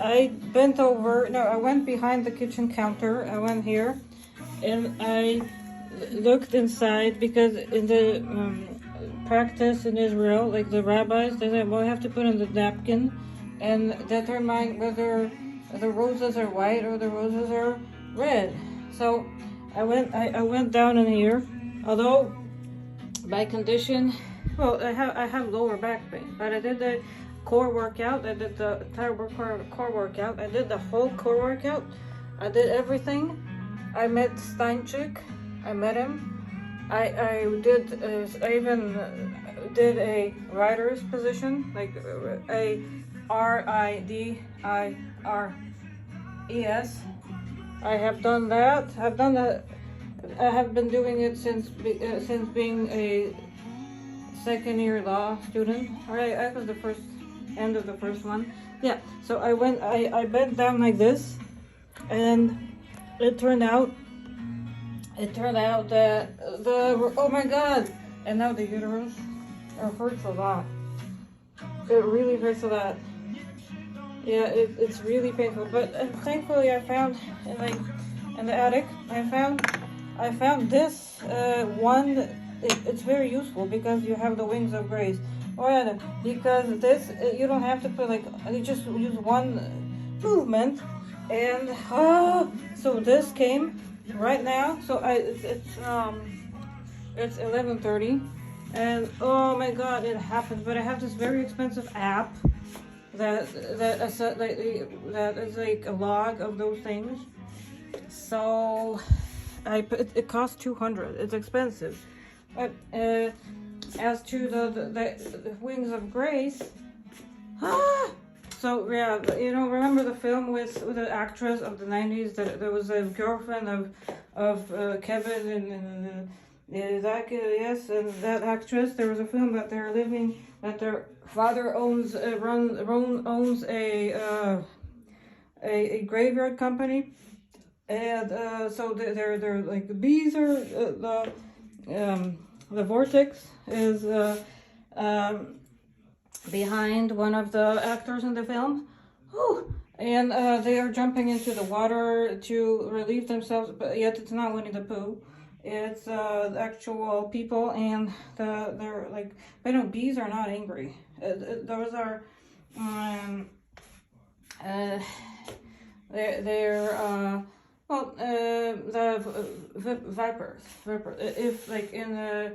I bent over. No, I went behind the kitchen counter. I went here, and I looked inside because in the practice in Israel, like the rabbis, they said, well, you have to put in the napkin and determine whether the roses are white or the roses are red. So I went down in here, although by condition, well, I have lower back pain, but I did the core workout. I did the entire core workout. I did the whole core workout. I did everything. I met Steinchick. I met him. I even did a rider's position, like a RIDIRES. I have done that. I have been doing it since being a second year law student. Right, I was the end of the first one. Yeah. So I bent down like this, and it turned out that oh my god, and now the uterus hurts a lot. It really hurts a lot. Yeah, it's really painful. But thankfully, I found in the attic. I found this one. It's very useful because you have the wings of grace. Oh yeah, because this you don't have to put you just use one movement, and so this came right now. So it's 11:30, and oh my god, it happened. But I have this very expensive app that is like a log of those things. So it costs $200. It's expensive. But as to the wings of grace, so yeah, remember the film with the actress of the 90s that there was a girlfriend of Kevin and Zach, yes, and that actress. There was a film that they're living, that their father owns a graveyard company, and so they're like the bees are the vortex is behind one of the actors in the film. Whew. And they are jumping into the water to relieve themselves, but yet it's not Winnie the Pooh. It's actual people, and they're like, but no, bees are not angry. Those are the vipers. If like in the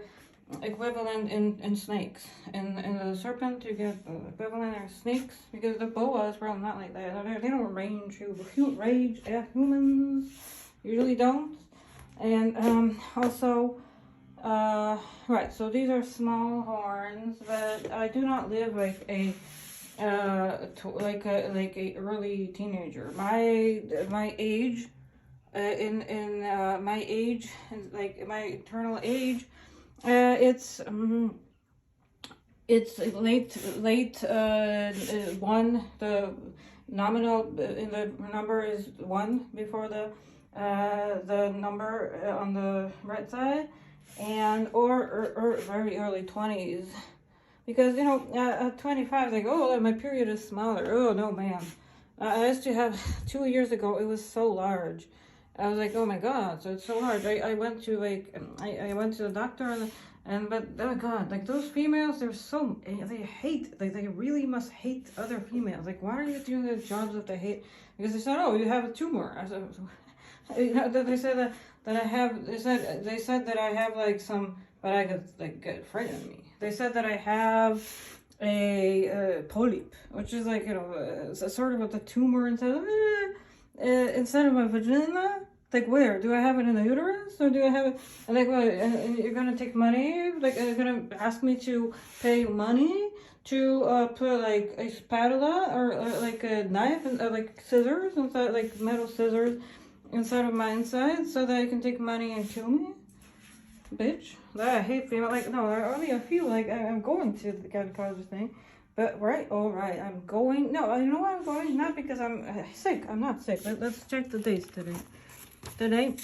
equivalent in snakes, in the serpent you get equivalent in snakes, because the boas, well, not like that. They don't rage at humans. Usually don't. And also right, so these are small horns, but I do not live like a early teenager. My age, my age, like my eternal age, it's late one. The nominal in the number is 1 before the number on the right side, and or very early 20s, because at 25, like, oh, my period is smaller. Oh no, man, I used to have 2 years ago. It was so large. I was like, oh my god, so it's so large. I went to I went to the doctor, but oh god, like those females, they really must hate other females. Like, why are you doing the jobs if they hate? Because they said, oh, you have a tumor. I said, they said that I have. They said that I have like some, but I got like get frightened me. They said that I have a polyp, which is like a sort of a tumor inside of my vagina. Like, where do I have it, in the uterus, or do I have it? And like, what? And you're gonna take money? Like, you're gonna ask me to pay money to put like a spatula or like a knife and like scissors inside, like metal scissors inside of my inside, so that I can take money and kill me, bitch. I hate female. Like, no, I feel like I'm going to the gynecologist thing, but right, all right, I'm going. No, you know why I'm going? Not because I'm sick. I'm not sick. Let's check the dates today. Today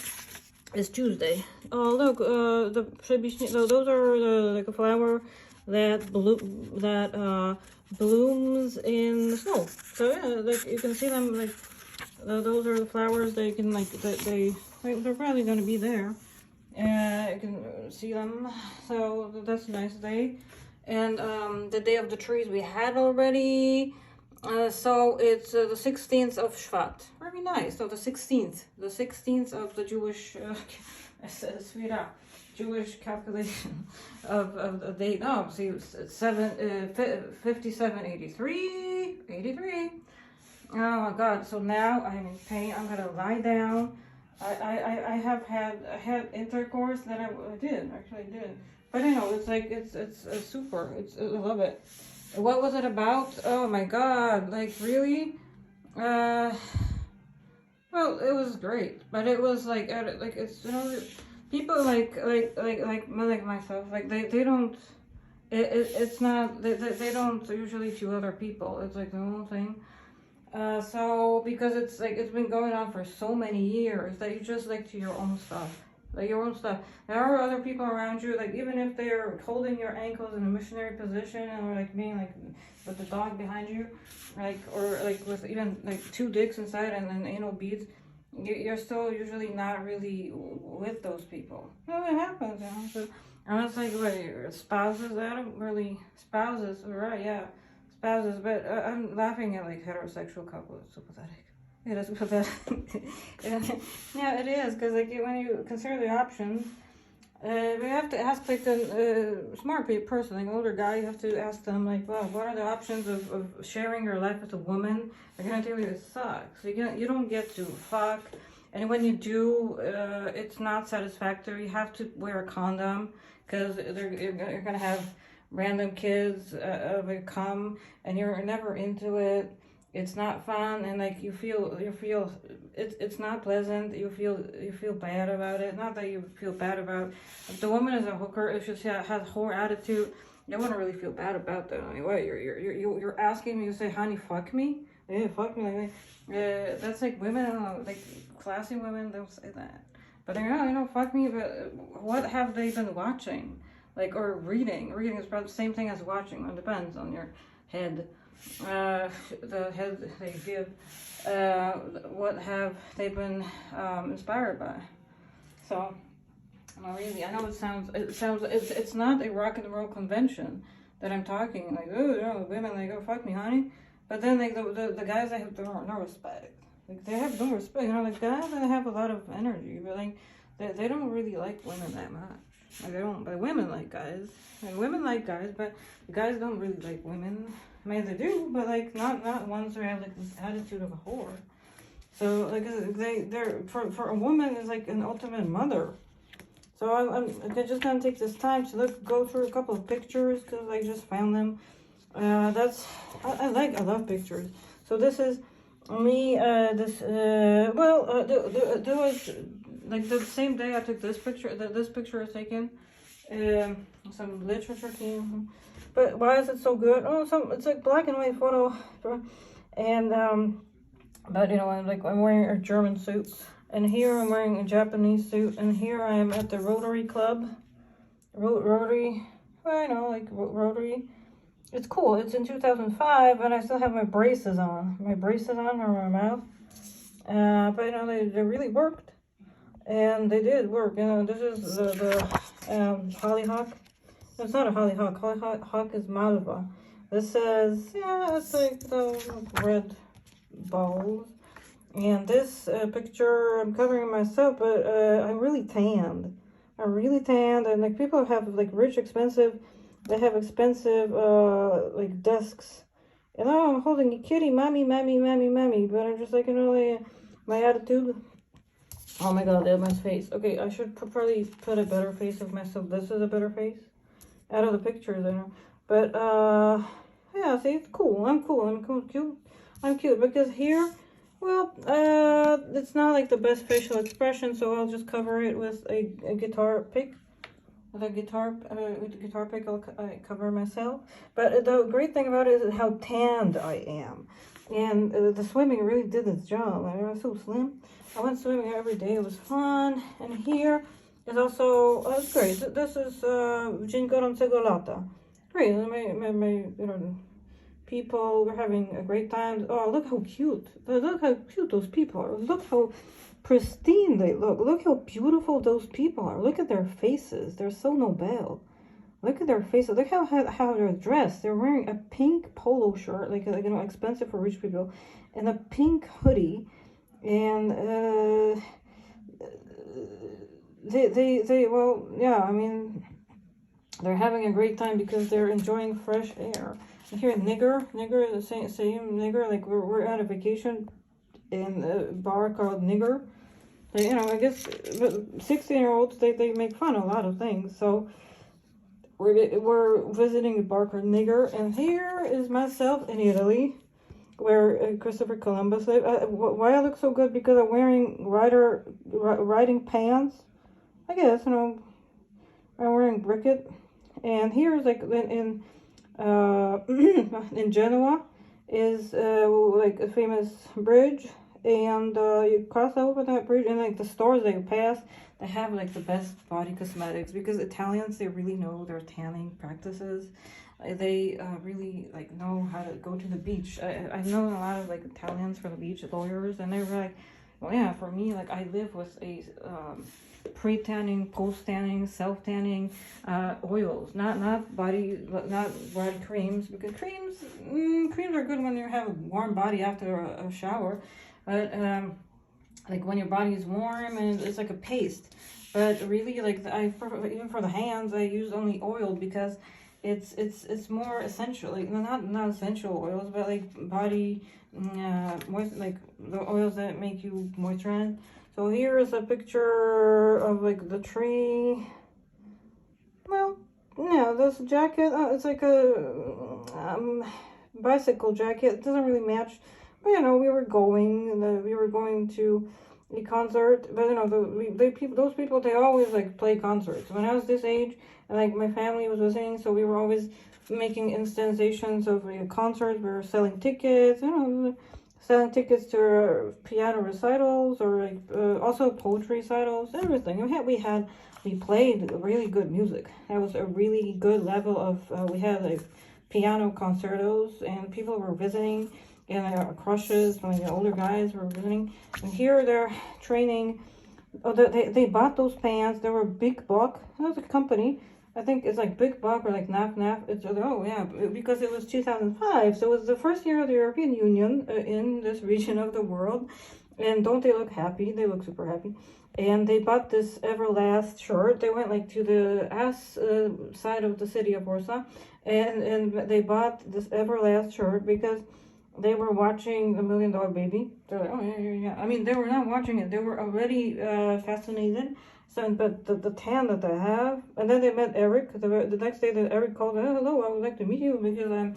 is Tuesday. Oh look, those are like a flower that blooms in the snow. So yeah, like you can see them, like those are the flowers that you can like they're probably gonna be there. You can see them. So that's a nice day. And the day of the trees we had already. So it's the 16th of Shvat. Very nice. So the 16th of the Jewish Jewish calculation of the date. No, see, it's 5783. Oh my God! So now I'm in pain. I'm gonna lie down. I had intercourse that I did. But you know, it's like it's super. I love it. What was it about? Oh my God! Like really? Well, it was great, but it was like it's, you know, people like myself, like they don't. It's not they don't usually to other people. It's like their own thing. So because it's like it's been going on for so many years that you just like to your own stuff. Like your own stuff. There are other people around you, like even if they're holding your ankles in a missionary position and like being like with the dog behind you, like or like with even like 2 dicks inside and then anal beads, you're still usually not really with those people. No, it happens, you know. So, and it's like what your spouses? I don't really spouses, right? Yeah, spouses. But I'm laughing at like heterosexual couples. It's so pathetic. It is pathetic. Yeah, it is, because like when you consider the options, we have to ask like the smart person, like an older guy. You have to ask them like, well, what are the options of sharing your life with a woman? They're gonna tell you it sucks. You don't get to fuck, and when you do, it's not satisfactory. You have to wear a condom because you're gonna have random kids come, and you're never into it. It's not fun, and like you feel it's not pleasant. You feel bad about it. Not that you feel bad about if the woman is a hooker. If she has whore attitude, you wouldn't really feel bad about that. I mean, what you're asking me to say, honey, fuck me? Yeah, fuck me. Like, that's like women, like classy women don't say that. But they're not, you know, fuck me. But what have they been watching? Like, or reading? Reading is probably the same thing as watching. It depends on your head. The head they give. What have they been inspired by? So, well, really, I know it sounds. It's not a rock and roll convention that I'm talking like, oh, you know, women like, oh, fuck me, honey. But then like the guys that have no respect. Like they have no respect. You know, like guys that have a lot of energy, but like they don't really like women that much. Like they don't. But women like guys, and women like guys, but guys don't really like women. I mean, they do, but like not ones who have like this attitude of a whore. So like they're for a woman is like an ultimate mother. So I'm just gonna take this time to go through a couple of pictures because I just found them. I love pictures. So this is me. There was like the same day I took this picture. This picture was taken. Some literature team. But why is it so good? Oh, it's like black and white photo, and but you know, I'm wearing a German suit, and here I'm wearing a Japanese suit, and here I am at the Rotary Club, Rotary. Well, you know, like Rotary. It's cool. It's in 2005, and I still have my braces on. My braces on or my mouth. But you know, they really worked, and they did work. You know, this is the hollyhock. It's not a hollyhock. Hollyhock is Malva. This says, yeah, it's like the red balls. And this picture, I'm covering myself, but I'm really tanned. And like people have like rich, expensive, they have expensive like desks. And now I'm holding a kitty, mommy. But I'm just like, you know, like, my attitude. Oh my God, that's my face. Okay, I should probably put a better face of myself. This is a better face. Out of the pictures, I know. But, yeah, see, it's cool. I'm cute because here, well, it's not like the best facial expression, so I'll just cover it with a guitar pick. With a guitar pick, I cover myself. But the great thing about it is how tanned I am. And the swimming really did its job. I was so slim. I went swimming every day. It was fun. And here is also, it's great. This is Dzień Gorącego Lata. great. My you know, people were having a great time. Oh, look how cute. Look how cute those people are. Look how pristine they look. Look how beautiful those people are. Look at their faces. They're so Nobel. Look at their faces. Look how they're dressed. They're wearing a pink polo shirt, like you know, expensive for rich people, and a pink hoodie, and they well, yeah, I mean, they're having a great time because they're enjoying fresh air. And here, nigger is the same nigger. Like we're on a vacation in a bar called Nigger. They, you know, I guess 16-year-olds they make fun of a lot of things. So we're visiting a bar called Nigger, and here is myself in Italy, where Christopher Columbus lived. Why I look so good? Because I'm wearing riding pants. I guess, you know, I'm wearing bricket. And here's like in in Genoa is like a famous bridge, and you cross over that bridge, and like the stores that you pass, they have like the best body cosmetics, because Italians, they really know their tanning practices. They really like know how to go to the beach. I've known a lot of like Italians for the beach lawyers, and they were like, well, yeah, for me, like I live with a pre-tanning, post-tanning, self-tanning oils, not body creams, because creams are good when you have a warm body after a shower, but like when your body is warm and it's like a paste. But really, like even for the hands, I use only oil, because it's more essential, like not essential oils, but like body like the oils that make you moisturize. So here is a picture of like the tree. Well, yeah, this jacket, it's like a bicycle jacket. It doesn't really match, but you know, we were going to a concert, but you know, those people, they always like play concerts. When I was this age, and like my family was visiting, so we were always making instantations of concerts. We were selling tickets, you know, selling tickets to piano recitals, or like also poetry recitals, everything. We played really good music. That was a really good level of. We had like piano concertos, and people were visiting, and our crushes, like the older guys were visiting. And here they're training. Oh, they bought those pants. They were Big Buck. That was a company. I think it's like Big Buck or like Naf. It's, oh yeah, because it was 2005, so it was the first year of the European Union in this region of the world. And don't they look happy? They look super happy. And they bought this Everlast shirt. They went like to the ass side of the city of Warsaw, and they bought this Everlast shirt because they were watching The $1 Million Baby. They're like, oh yeah. I mean, they were not watching it. They were already fascinated. So, but the tan that they have, and then they met Eric. The next day that Eric called, oh, hello, I would like to meet you, because I'm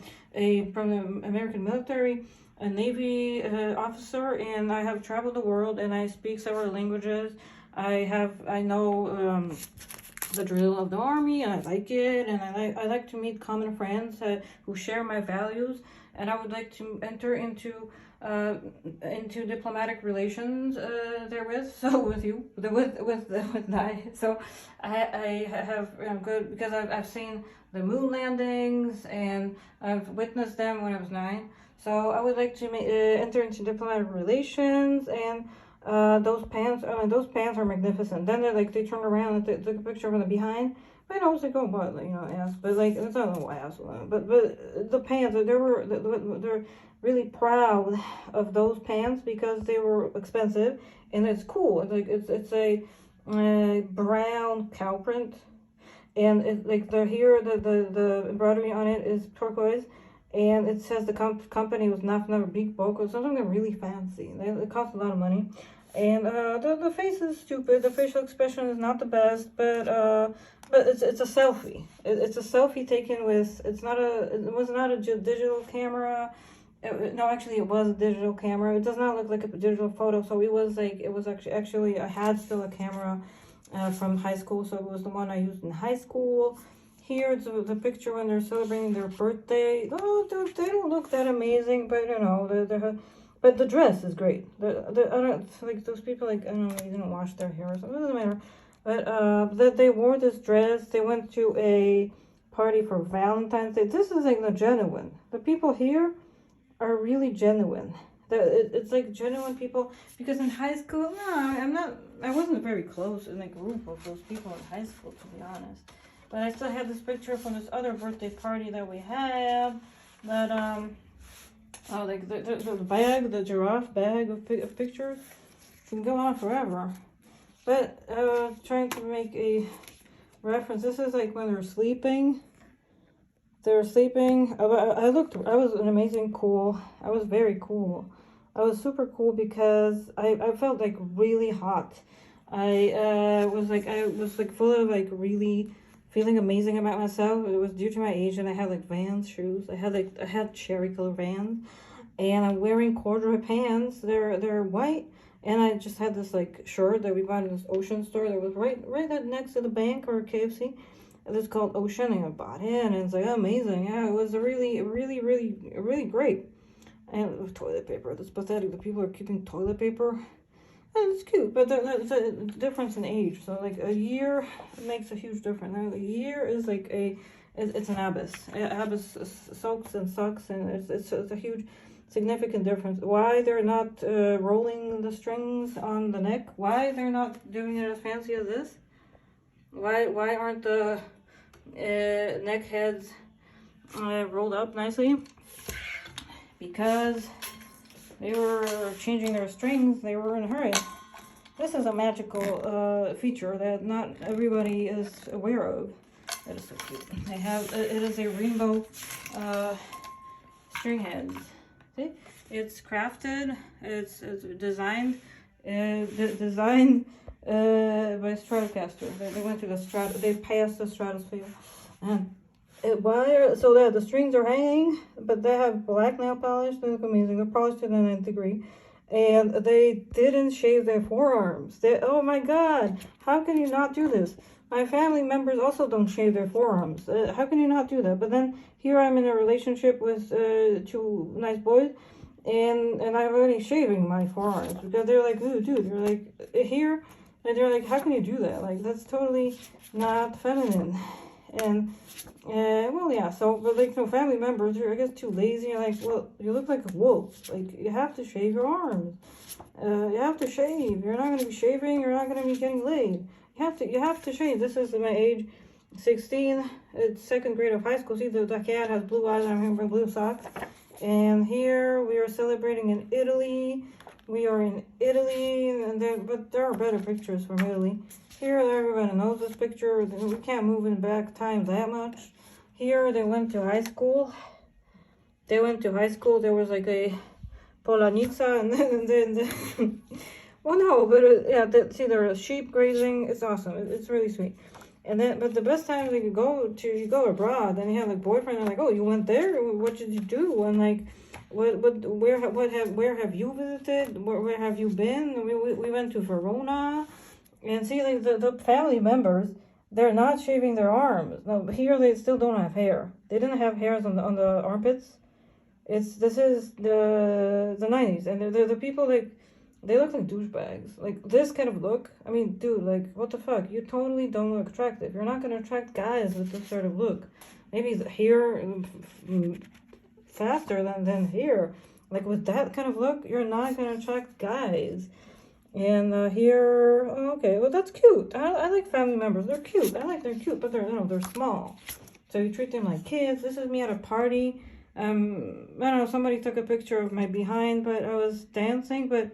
from the American military, a Navy officer, and I have traveled the world, and I speak several languages. I know the drill of the army, and I like it, and I like to meet common friends who share my values, and I would like to enter into diplomatic relations therewith. So with I. So I have good, because I've seen the moon landings, and I've witnessed them when I was 9. So I would like to enter into diplomatic relations, and those pants are magnificent. Then they turn around and took a picture from the behind. But I was like, oh, what, you know, ass. But like, it's not no ass. But the pants, they're really proud of those pants, because they were expensive, and it's cool. It's like it's a brown cow print, and it's like the embroidery on it is turquoise, and it says the company was never Big Buck or something really fancy. It cost a lot of money, and the face is stupid. The facial expression is not the best, but it's a selfie. It's a selfie taken with. It was not a digital camera. No, actually, it was a digital camera. It does not look like a digital photo. So it was actually I had still a camera from high school. So it was the one I used in high school. Here it's the picture when they're celebrating their birthday. Oh, they don't look that amazing, but you know, but the dress is great. I don't like those people, like, I don't know, they didn't wash their hair or something. It doesn't matter. But that they wore this dress. They went to a party for Valentine's Day. This is like the genuine. The people here are really genuine. It's like genuine people, because in high school, no, I wasn't very close in a group of those people in high school, to be honest. But I still had this picture from this other birthday party that we had. But oh, like the bag, the giraffe bag of pictures can go on forever. But trying to make a reference. This is like when they're sleeping. They're sleeping. I was an amazing cool. I was very cool. I was super cool because I felt like really hot. I was like full of like really feeling amazing about myself. It was due to my age, and I had like Vans shoes. I had cherry color Vans, and I'm wearing corduroy pants. They're white, and I just had this like shirt that we bought in this Ocean store that was right next to the bank or KFC. It's called Ocean, and I bought it, and it's like amazing. Yeah, it was really great. And with toilet paper, that's pathetic. The people are keeping toilet paper. And it's cute, but there's a difference in age. So like a year makes a huge difference. Now, a year is like it's an abyss. Abyss soaks and sucks, and it's a huge, significant difference. Why they're not rolling the strings on the neck? Why they're not doing it as fancy as this? Why aren't the neck heads rolled up nicely? Because they were changing their strings, they were in a hurry. This is a magical feature that not everybody is aware of. That is so cute. They have it is a rainbow string heads. See, it's crafted. It's designed by Stratocaster. They went to the they passed the stratosphere. The strings are hanging, but they have black nail polish. They look amazing. They're polished to the 9th degree, and they didn't shave their forearms. Oh my God! How can you not do this? My family members also don't shave their forearms. How can you not do that? But then here I'm in a relationship with 2 nice boys, and I'm already shaving my forearms because they're like, ooh, dude, you're like here, and they're like, how can you do that? Like that's totally not feminine. And well, yeah, so, but like, no, family members are, I guess, too lazy. You're like, well, you look like a wolf. Like, you have to shave your arms. You have to shave. You're not going to be shaving. You're not going to be getting laid. You have to shave. This is my age, 16. It's 2nd grade of high school. See, the cat has blue eyes, and I'm wearing blue socks. And here we are celebrating in Italy. We are in Italy, but there are better pictures from Italy. Here, everybody knows this picture. We can't move in back time that much. Here, they went to high school. There was like a Polanica, and then well, no, but see, there are sheep grazing. It's awesome. It's really sweet. And then, but the best time you go abroad, and you have like boyfriend, and like, oh, you went there? What did you do? And like, where have you visited? Where have you been? We went to Verona. And see, like the family members, they're not shaving their arms. No, here they still don't have hair. They didn't have hairs on the armpits. This is the 90s, and the people like they look like douchebags. Like this kind of look. I mean, dude, like what the fuck? You totally don't look attractive. You're not gonna attract guys with this sort of look. Maybe hair faster than hair. Like with that kind of look, you're not gonna attract guys. And here, oh, okay, well that's cute. I like family members. They're cute. They're cute, but they're small. So you treat them like kids. This is me at a party. I don't know. Somebody took a picture of my behind, but I was dancing. But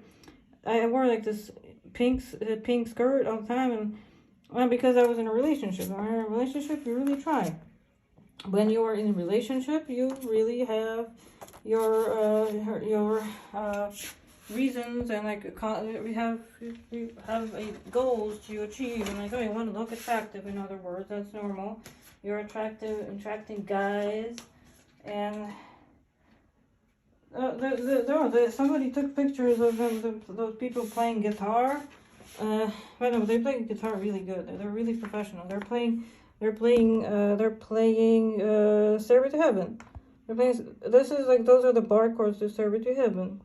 I wore like this pink skirt all the time, and because I was in a relationship. When you're in a relationship, you really try. When you are in a relationship, you really have your reasons, and like we have goals to achieve, and like, oh, you want to look attractive, in other words. That's normal. You're attracting guys, and somebody took pictures of those people playing guitar. But no, they play guitar really good. They're really professional. They're playing Stairway to Heaven. They're playing. This is like, those are the bar chords to Stairway to Heaven.